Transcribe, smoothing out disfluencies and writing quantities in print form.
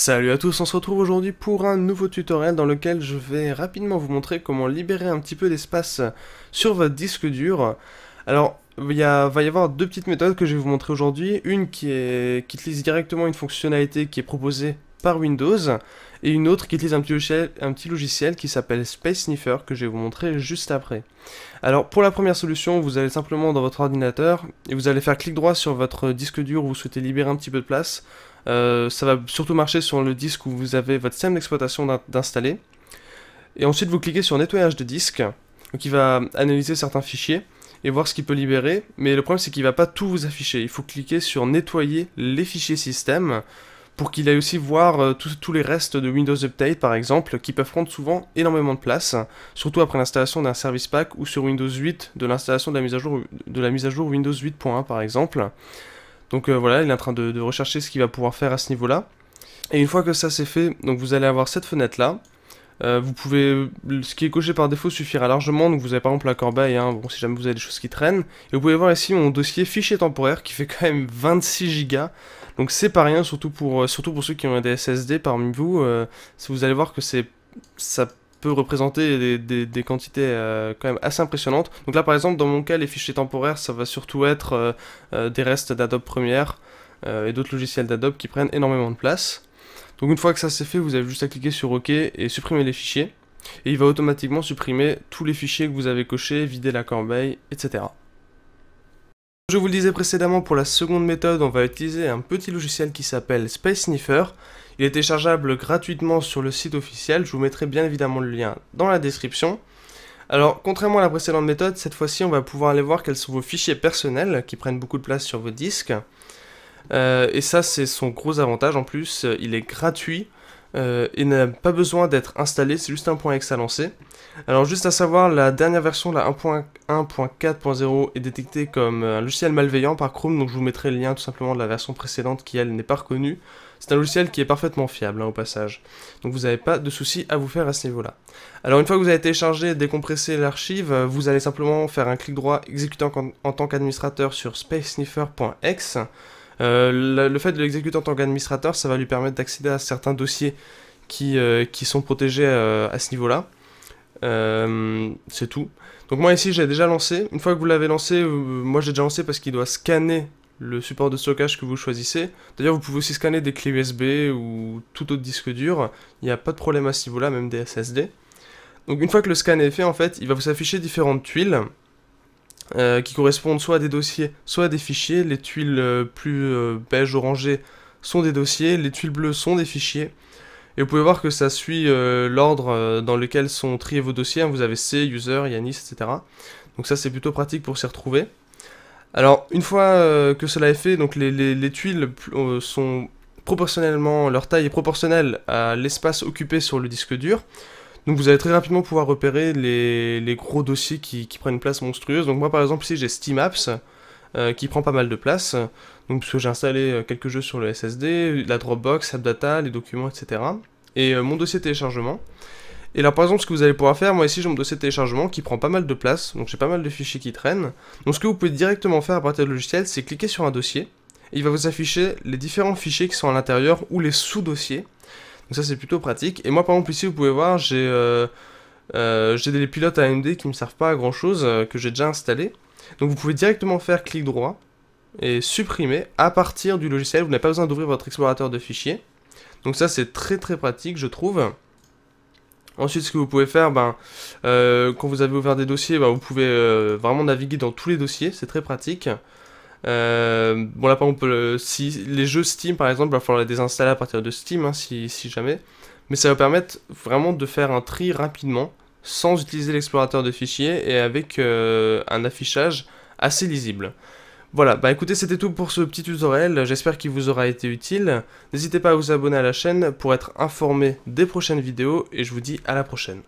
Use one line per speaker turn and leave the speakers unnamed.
Salut à tous, on se retrouve aujourd'hui pour un nouveau tutoriel dans lequel je vais rapidement vous montrer comment libérer un petit peu d'espace sur votre disque dur. Alors, va y avoir deux petites méthodes que je vais vous montrer aujourd'hui. Une qui utilise directement une fonctionnalité qui est proposée par Windows, et une autre qui utilise un petit logiciel qui s'appelle Space Sniffer, que je vais vous montrer juste après. Alors, pour la première solution, vous allez simplement dans votre ordinateur, et vous allez faire clic droit sur votre disque dur où vous souhaitez libérer un petit peu de place. Ça va surtout marcher sur le disque où vous avez votre système d'exploitation d'installer. Et ensuite vous cliquez sur nettoyage de disque, donc il va analyser certains fichiers et voir ce qu'il peut libérer, mais le problème c'est qu'il va pas tout vous afficher. Il faut cliquer sur nettoyer les fichiers système pour qu'il aille aussi voir tous les restes de Windows Update par exemple, qui peuvent prendre souvent énormément de place, surtout après l'installation d'un service pack ou sur Windows 8 de l'installation de la mise à jour Windows 8.1 par exemple. Donc voilà, il est en train de rechercher ce qu'il va pouvoir faire à ce niveau-là. Et une fois que ça c'est fait, donc vous allez avoir cette fenêtre-là. Vous pouvez, ce qui est coché par défaut suffira largement, donc vous avez par exemple la corbeille, hein, bon, si jamais vous avez des choses qui traînent. Et vous pouvez voir ici mon dossier fichier temporaire qui fait quand même 26 Go. Donc c'est pas rien, surtout pour ceux qui ont des SSD parmi vous. Vous allez voir que ça peut représenter des quantités quand même assez impressionnantes. Donc là par exemple dans mon cas les fichiers temporaires ça va surtout être des restes d'Adobe Premiere et d'autres logiciels d'Adobe qui prennent énormément de place. Donc une fois que ça c'est fait, vous avez juste à cliquer sur OK et supprimer les fichiers. Et il va automatiquement supprimer tous les fichiers que vous avez cochés, vider la corbeille, etc. Je vous le disais précédemment, pour la seconde méthode, on va utiliser un petit logiciel qui s'appelle Space Sniffer. Il est téléchargeable gratuitement sur le site officiel, je vous mettrai bien évidemment le lien dans la description. Alors, contrairement à la précédente méthode, cette fois-ci on va pouvoir aller voir quels sont vos fichiers personnels qui prennent beaucoup de place sur vos disques. Et ça c'est son gros avantage en plus, il est gratuit et n'a pas besoin d'être installé, c'est juste un .exe à lancer. Alors juste à savoir, la dernière version, la 1.1.4.0 est détectée comme un logiciel malveillant par Chrome, donc je vous mettrai le lien tout simplement de la version précédente qui elle n'est pas reconnue. C'est un logiciel qui est parfaitement fiable au passage, donc vous n'avez pas de soucis à vous faire à ce niveau-là. Alors une fois que vous avez téléchargé et décompressé l'archive, vous allez simplement faire un clic droit exécuter en tant qu'administrateur sur spacesniffer.exe. Le fait de l'exécuter en tant qu'administrateur, ça va lui permettre d'accéder à certains dossiers qui sont protégés à ce niveau-là. C'est tout. Donc moi ici j'ai déjà lancé. Une fois que vous l'avez lancé, moi j'ai déjà lancé parce qu'il doit scanner le support de stockage que vous choisissez. D'ailleurs vous pouvez aussi scanner des clés USB ou tout autre disque dur. Il n'y a pas de problème à ce niveau-là, même des SSD. Donc une fois que le scan est fait, en fait, il va vous afficher différentes tuiles. Qui correspondent soit à des dossiers, soit à des fichiers. Les tuiles plus beige orangées sont des dossiers, les tuiles bleues sont des fichiers. Et vous pouvez voir que ça suit l'ordre dans lequel sont triés vos dossiers. Vous avez C, User, Yanis, etc. Donc ça c'est plutôt pratique pour s'y retrouver. Alors une fois que cela est fait, donc les tuiles sont proportionnellement, leur taille est proportionnelle à l'espace occupé sur le disque dur. Donc vous allez très rapidement pouvoir repérer les gros dossiers qui prennent une place monstrueuse. Donc moi par exemple ici j'ai Steam Apps qui prend pas mal de place. Donc parce que j'ai installé quelques jeux sur le SSD, la Dropbox, AppData, les documents, etc. Et mon dossier de téléchargement. Et là par exemple ce que vous allez pouvoir faire, moi ici j'ai mon dossier de téléchargement qui prend pas mal de place. Donc j'ai pas mal de fichiers qui traînent. Donc ce que vous pouvez directement faire à partir du logiciel, c'est cliquer sur un dossier. Et il va vous afficher les différents fichiers qui sont à l'intérieur ou les sous-dossiers. Donc ça c'est plutôt pratique. Et moi par exemple ici vous pouvez voir j'ai des pilotes AMD qui ne me servent pas à grand chose, que j'ai déjà installé. Donc vous pouvez directement faire clic droit et supprimer à partir du logiciel. Vous n'avez pas besoin d'ouvrir votre explorateur de fichiers. Donc ça c'est très pratique je trouve. Ensuite ce que vous pouvez faire, quand vous avez ouvert des dossiers, vous pouvez vraiment naviguer dans tous les dossiers, c'est très pratique. Bon là par exemple, si les jeux Steam par exemple, il va falloir les désinstaller à partir de Steam, hein, si jamais. Mais ça va permettre vraiment de faire un tri rapidement, sans utiliser l'explorateur de fichiers et avec un affichage assez lisible. Voilà, écoutez, c'était tout pour ce petit tutoriel, j'espère qu'il vous aura été utile. N'hésitez pas à vous abonner à la chaîne pour être informé des prochaines vidéos et je vous dis à la prochaine.